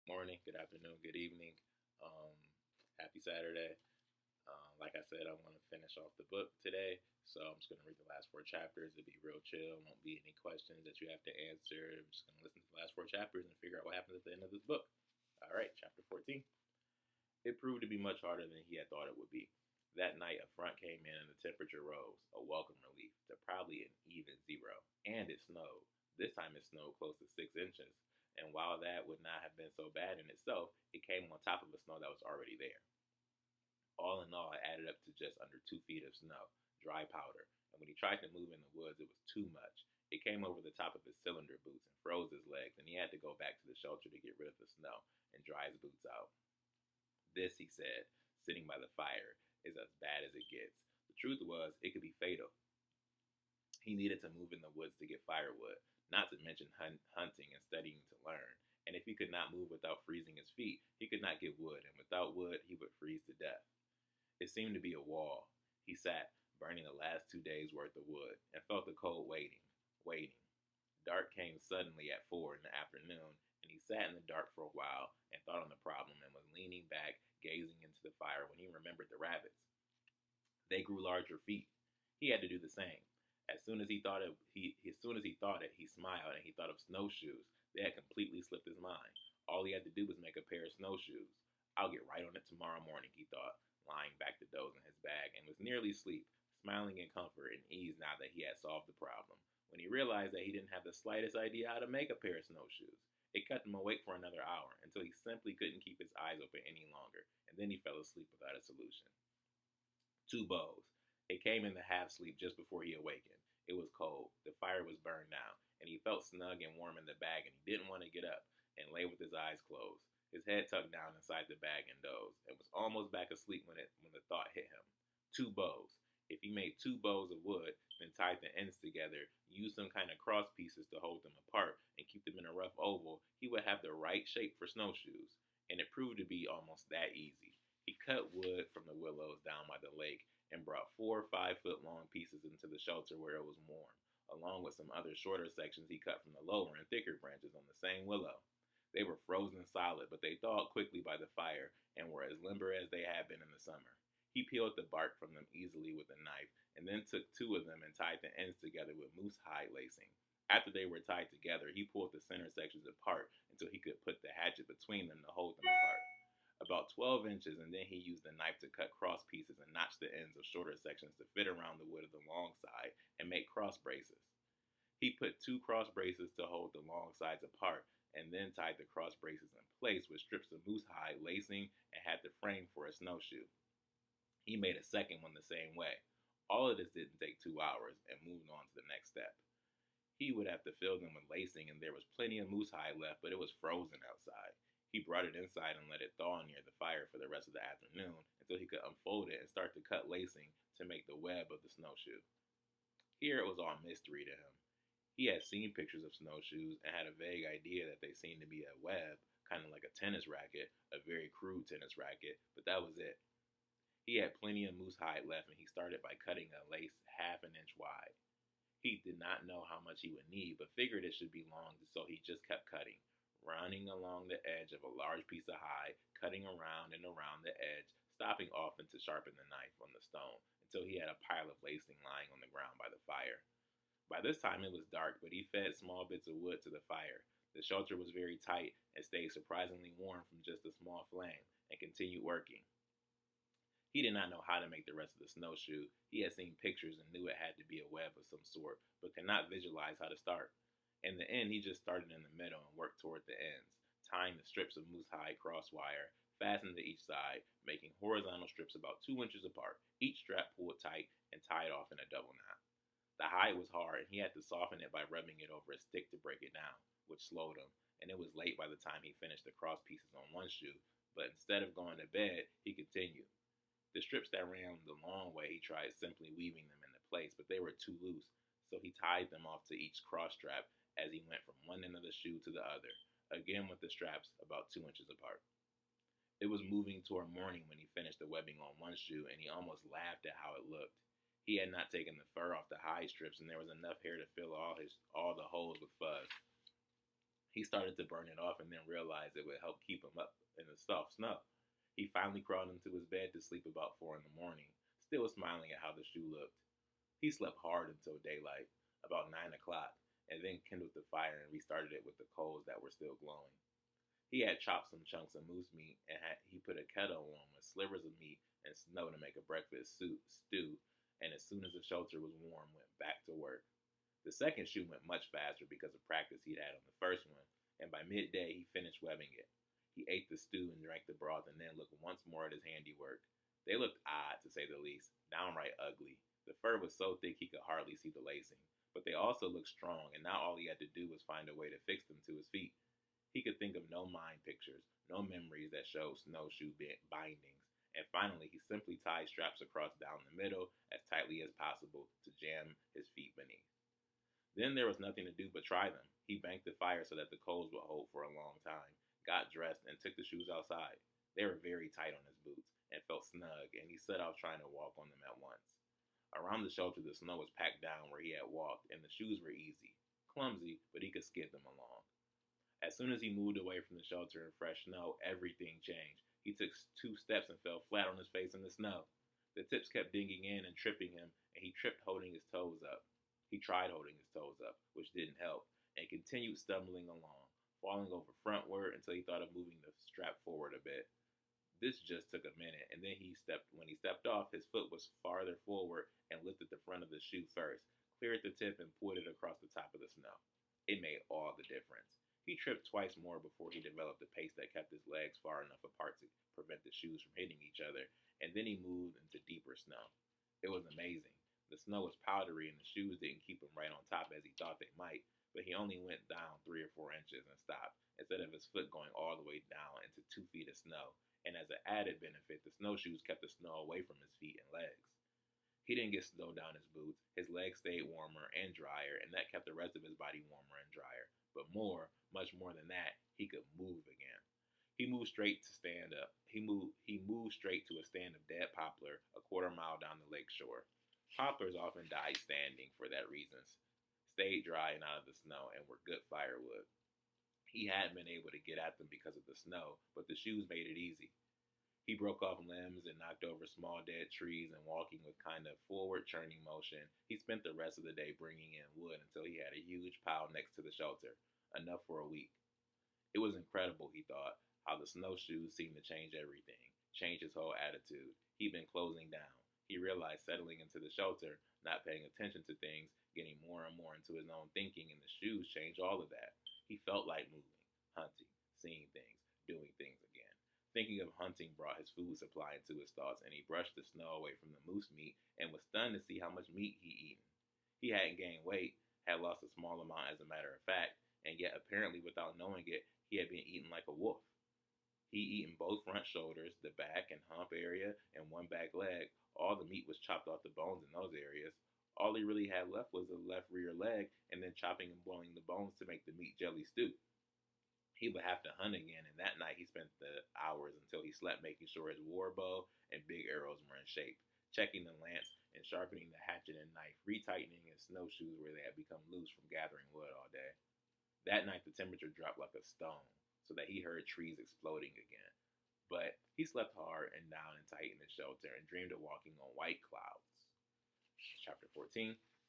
morning, good afternoon, good evening. Um, Happy Saturday. Like I said, I want to finish off the book today, so I'm just going to read the last four chapters. It'll be real chill. Won't be any questions that you have to answer. I'm just going to listen to the last four chapters and figure out what happens at the end of this book. All right, chapter 14. It proved to be much harder than he had thought it would be. That night, a front came in and the temperature rose, a welcome relief to probably an even zero. And it snowed. This time it snowed close to 6 inches. And while that would not have been so bad in itself, it came on top of the snow that was already there. All in all, it added up to just under 2 feet of snow, dry powder. And when he tried to move in the woods, it was too much. It came over the top of his cylinder boots and froze his legs, and he had to go back to the shelter to get rid of the snow and dry his boots out. This, he said, sitting by the fire, is as bad as it gets. The truth was, it could be fatal. He needed to move in the woods to get firewood, not to mention hunting and studying to learn. And if he could not move without freezing his feet, he could not get wood, and without wood, he would freeze to death. It seemed to be a wall. He sat, burning the last 2 days' worth of wood, and felt the cold waiting. Dark came suddenly at 4 in the afternoon, and he sat in the dark for a while and thought on the problem and was leaning back, gazing into the fire when he remembered the rabbits. They grew larger feet. He had to do the same. As soon as he thought it, he smiled and he thought of snowshoes. They had completely slipped his mind. All he had to do was make a pair of snowshoes. I'll get right on it tomorrow morning, he thought, lying back to doze in his bag, and was nearly asleep, smiling in comfort and ease now that he had solved the problem. When he realized that he didn't have the slightest idea how to make a pair of snowshoes, it kept him awake for another hour until he simply couldn't keep his eyes open any longer, and then he fell asleep without a solution. Two bows. It came in the half sleep just before he awakened. It was cold. The fire was burned out, and he felt snug and warm in the bag, and he didn't want to get up and lay with his eyes closed. His head tucked down inside the bag and dozed, and was almost back asleep when the thought hit him. Two bows. If he made two bows of wood, then tied the ends together, used some kind of cross pieces to hold them apart, and keep them in a rough oval, he would have the right shape for snowshoes. And it proved to be almost that easy. He cut wood from the willows down by the lake and brought 4 5 foot long pieces into the shelter where it was warm, along with some other shorter sections he cut from the lower and thicker branches on the same willow. They were frozen solid, but they thawed quickly by the fire and were as limber as they had been in the summer. He peeled the bark from them easily with a knife, and then took two of them and tied the ends together with moose hide lacing. After they were tied together, he pulled the center sections apart until he could put the hatchet between them to hold them apart. About 12 inches, and then he used the knife to cut cross pieces and notch the ends of shorter sections to fit around the wood of the long side and make cross braces. He put two cross braces to hold the long sides apart, and then tied the cross braces in place with strips of moose hide lacing and had the frame for a snowshoe. He made a second one the same way. All of this didn't take 2 hours, and moved on to the next step. He would have to fill them with lacing, and there was plenty of moose hide left, but it was frozen outside. He brought it inside and let it thaw near the fire for the rest of the afternoon until he could unfold it and start to cut lacing to make the web of the snowshoe. Here it was all mystery to him. He had seen pictures of snowshoes and had a vague idea that they seemed to be a web, kind of like a tennis racket, a very crude tennis racket, but that was it. He had plenty of moose hide left, and he started by cutting a lace half an inch wide. He did not know how much he would need, but figured it should be long, so he just kept cutting, running along the edge of a large piece of hide, cutting around and around the edge, stopping often to sharpen the knife on the stone until he had a pile of lacing lying on the ground by the fire. By this time it was dark, but he fed small bits of wood to the fire. The shelter was very tight and stayed surprisingly warm from just a small flame, and continued working. He did not know how to make the rest of the snowshoe. He had seen pictures and knew it had to be a web of some sort, but could not visualize how to start. In the end, he just started in the middle and worked toward the ends, tying the strips of moose hide cross wire, fastened to each side, making horizontal strips about 2 inches apart, each strap pulled tight and tied off in a double knot. The hide was hard, and he had to soften it by rubbing it over a stick to break it down, which slowed him, and it was late by the time he finished the cross pieces on one shoe, but instead of going to bed, he continued. The strips that ran the long way, he tried simply weaving them into place, but they were too loose, so he tied them off to each cross strap as he went from one end of the shoe to the other, again with the straps about 2 inches apart. It was moving toward morning when he finished the webbing on one shoe, and he almost laughed at how it looked. He had not taken the fur off the hide strips, and there was enough hair to fill all the holes with fuzz. He started to burn it off and then realized it would help keep snow. He finally crawled into his bed to sleep about 4 in the morning, still smiling at how the shoe looked. He slept hard until daylight, about 9 o'clock, and then kindled the fire and restarted it with the coals that were still glowing. He had chopped some chunks of moose meat and he put a kettle on with slivers of meat and snow to make a breakfast stew, and as soon as the shelter was warm, went back to work. The second shoe went much faster because of practice he'd had on the first one, and by midday he finished webbing it. He ate the stew and drank the broth and then looked once more at his handiwork. They looked odd, to say the least, downright ugly. The fur was so thick he could hardly see the lacing, but they also looked strong, and now all he had to do was find a way to fix them to his feet. He could think of no mind pictures, no memories that showed snowshoe bindings, and finally he simply tied straps across down the middle as tightly as possible to jam his feet beneath. Then there was nothing to do but try them. He banked the fire so that the coals would hold for a long time, got dressed, and took the shoes outside. They were very tight on his boots and felt snug, and he set off trying to walk on them at once. Around the shelter, the snow was packed down where he had walked, and the shoes were easy. Clumsy, but he could skid them along. As soon as he moved away from the shelter in fresh snow, everything changed. He took 2 steps and fell flat on his face in the snow. The tips kept digging in and tripping him, and he tripped holding his toes up. He tried holding his toes up, which didn't help, and continued stumbling along, falling over frontward until he thought of moving the strap forward a bit. This just took a minute, and then when he stepped off, his foot was farther forward and lifted the front of the shoe first, cleared the tip, and pulled it across the top of the snow. It made all the difference. He tripped twice more before he developed a pace that kept his legs far enough apart to prevent the shoes from hitting each other, and then he moved into deeper snow. It was amazing. The snow was powdery, and the shoes didn't keep him right on top as he thought they might, but he only went down 3 or 4 inches and stopped, instead of his foot going all the way down into 2 feet of snow, and as an added benefit, the snowshoes kept the snow away from his feet and legs. He didn't get snow down his boots, his legs stayed warmer and drier, and that kept the rest of his body warmer and drier. But much more than that, he could move again. He moved straight to stand up. He moved straight to a stand of dead poplar a quarter mile down the lake shore. Poplars often died standing for that reason, stayed dry and out of the snow, and were good firewood. He hadn't been able to get at them because of the snow, but the shoes made it easy. He broke off limbs and knocked over small dead trees, and walking with kind of forward churning motion, he spent the rest of the day bringing in wood until he had a huge pile next to the shelter, enough for a week. It was incredible, he thought, how the snowshoes seemed to change everything, change his whole attitude. He'd been closing down. He realized settling into the shelter, not paying attention to things, getting more and more into his own thinking, and the shoes changed all of that. He felt like moving, hunting, seeing things, doing things again. Thinking of hunting brought his food supply into his thoughts, and he brushed the snow away from the moose meat and was stunned to see how much meat he'd eaten. He hadn't gained weight, had lost a small amount as a matter of fact, and yet apparently without knowing it, he had been eating like a wolf. He'd eaten both front shoulders, the back and hump area, and one back leg. All the meat was chopped off the bones in those areas. All he really had left was the left rear leg, and then chopping and boiling the bones to make the meat jelly stew. He would have to hunt again, and that night he spent the hours until he slept making sure his war bow and big arrows were in shape, checking the lance and sharpening the hatchet and knife, retightening his snowshoes where they had become loose from gathering wood all day. That night the temperature dropped like a stone, so that he heard trees exploding again. But he slept hard and down and tight in his shelter and dreamed of walking on white clouds. Chapter 14.